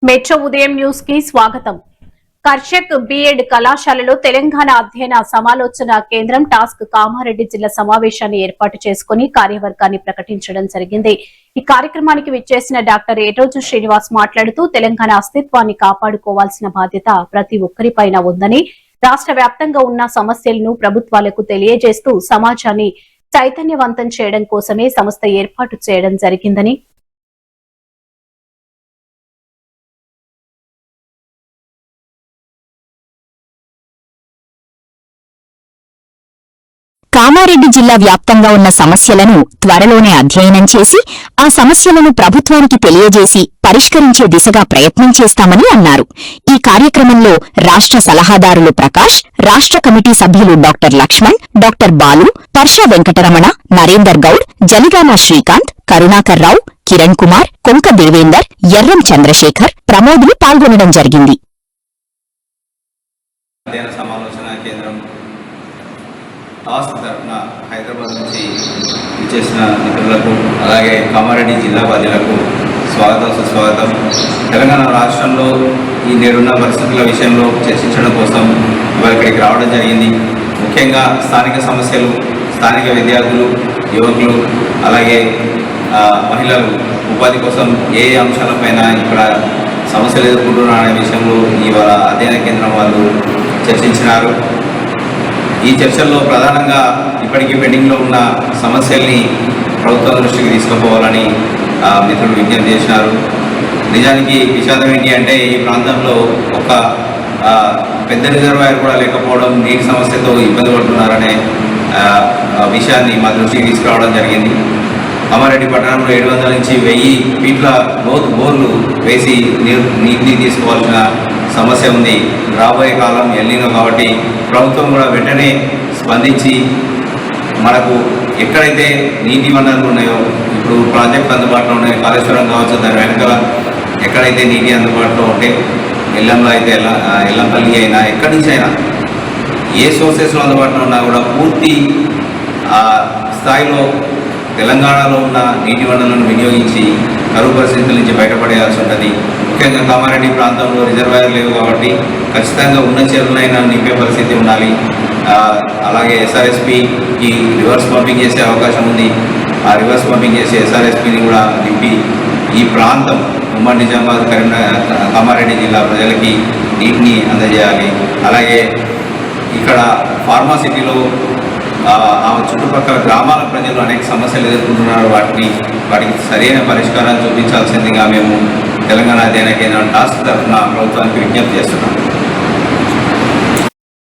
Metro ఉదయం news కి స్వాగతం. కర్షక్ బిఎడ్ కళాశాలలో తెలంగాణ అధ్యయన సమాలోచన కేంద్రం టాస్క్ కామారెడ్డి జిల్లా సమావేశాన్ని ఏర్పాటు చేసుకుని కార్యవర్గాన్ని ప్రకటించడం జరిగింది. ఈ కార్యక్రమానికి విచ్చేసిన డాక్టర్ ఏటోజు శ్రీనివాస్ మాట్లాడుతూ తెలంగాణ అస్తిత్వాన్ని కాపాడుకోవాల్సిన బాధ్యత ప్రతి ఒక్కరిపైన ఉందని, రాష్ట్ర వ్యాప్తంగా ఉన్న సమస్యలను ప్రభుత్వాలకు తెలియజేస్తూ సమాజాన్ని చైతన్యవంతం చేయడం కోసమే సంస్థ ఏర్పాటు చేయడం జరిగిందని, కామారెడ్డి జిల్లా వ్యాప్తంగా ఉన్న సమస్యలను త్వరలోనే అధ్యయనం చేసి ఆ సమస్యలను ప్రభుత్వానికి తెలియజేసి పరిష్కరించే దిశగా ప్రయత్నం చేస్తామని అన్నారు. ఈ కార్యక్రమంలో రాష్ట్ర సలహాదారులు ప్రకాష్, రాష్ట్ర కమిటీ సభ్యులు డాక్టర్ లక్ష్మణ్, డాక్టర్ బాలు, పర్ష వెంకటరమణ, నరేందర్ గౌడ్, జలిగామ శ్రీకాంత్, కరుణాకర్ రావు, కిరణ్ కుమార్, కొంక దేవేందర్, ఎర్రం చంద్రశేఖర్, ప్రమోద్లు పాల్గొనడం జరిగింది. టాస్క్ తరఫున హైదరాబాద్ నుంచి ఇచ్చేసిన మిత్రులకు, అలాగే కామారెడ్డి జిల్లా ప్రజలకు స్వాగతం, సుస్వాగతం. తెలంగాణ రాష్ట్రంలో ఈ నేడున్న పరిస్థితుల విషయంలో చర్చించడం కోసం ఇవాళ ఇక్కడికి రావడం జరిగింది. ముఖ్యంగా స్థానిక సమస్యలు, స్థానిక విద్యార్థులు, యువకులు, అలాగే మహిళలు ఉపాధి కోసం ఏ అంశాలపైన ఇక్కడ సమస్యలు ఎదుర్కొంటున్నారు అనే విషయంలో ఇవాళ అధ్యయన కేంద్రం వాళ్ళు చర్చించినారు. ఈ చర్చల్లో ప్రధానంగా ఇప్పటికీ పెండింగ్లో ఉన్న సమస్యల్ని ప్రభుత్వం దృష్టికి తీసుకుపోవాలని మిత్రులు విజ్ఞప్తి చేసినారు. నిజానికి విషాదం ఏంటి అంటే ఈ ప్రాంతంలో ఒక పెద్ద రిజర్వాయర్ కూడా లేకపోవడం, నీటి సమస్యతో ఇబ్బంది పడుతున్నారనే విషయాన్ని మా దృష్టికి తీసుకురావడం జరిగింది. కామారెడ్డి పట్టణంలో 700 నుంచి 1000 ఫీట్ల లోతు బోర్లు వేసి నీటిని తీసుకోవాల్సిన సమస్య ఉంది. రాబోయే కాలం ఎల్లినో కాబట్టి ప్రభుత్వం కూడా వెంటనే స్పందించి మనకు ఎక్కడైతే నీటి వనరులు ఉన్నాయో, ఇప్పుడు ప్రాజెక్టులు అందుబాటులో ఉన్నాయో, కాళేశ్వరం కావచ్చు, దాని వెనకాల ఎక్కడైతే నీటి అందుబాటులో ఉంటే, ఎల్లంలో అయితే ఎల్లంపల్లి అయినా ఎక్కడి నుంచి అయినా ఏ సోర్సెస్లో అందుబాటులో ఉన్నా కూడా పూర్తి స్థాయిలో తెలంగాణలో ఉన్న నీటి వనరులను వినియోగించి కరువు పరిస్థితుల నుంచి బయటపడేయాల్సి ఉంటుంది. ముఖ్యంగా కామారెడ్డి ప్రాంతంలో రిజర్వాయర్ లేవు కాబట్టి ఖచ్చితంగా ఉన్న చెరువులైనా నింపే పరిస్థితి ఉండాలి. అలాగే ఎస్ఆర్ఎస్పికి రివర్స్ పంపింగ్ చేసే అవకాశం ఉంది. ఆ రివర్స్ పంపింగ్ చేసే ఎస్ఆర్ఎస్పిని కూడా నింపి ఈ ప్రాంతం ఉమ్మడి నిజామాబాద్, కరీంనగర్, కామారెడ్డి జిల్లా ప్రజలకి నీటిని అందజేయాలి. అలాగే ఇక్కడ ఫార్మాసిటీలో ఆ చుట్టుపక్కల గ్రామాల ప్రజలు అనేక సమస్యలు ఎదుర్కొంటున్నారు. వాటికి సరైన పరిష్కారాలు చూపించాల్సిందిగా మేము తెలంగాణ అధ్యయన కేంద్రం టాస్క్ తరఫున ప్రభుత్వానికి విజ్ఞప్తి చేస్తున్నాం.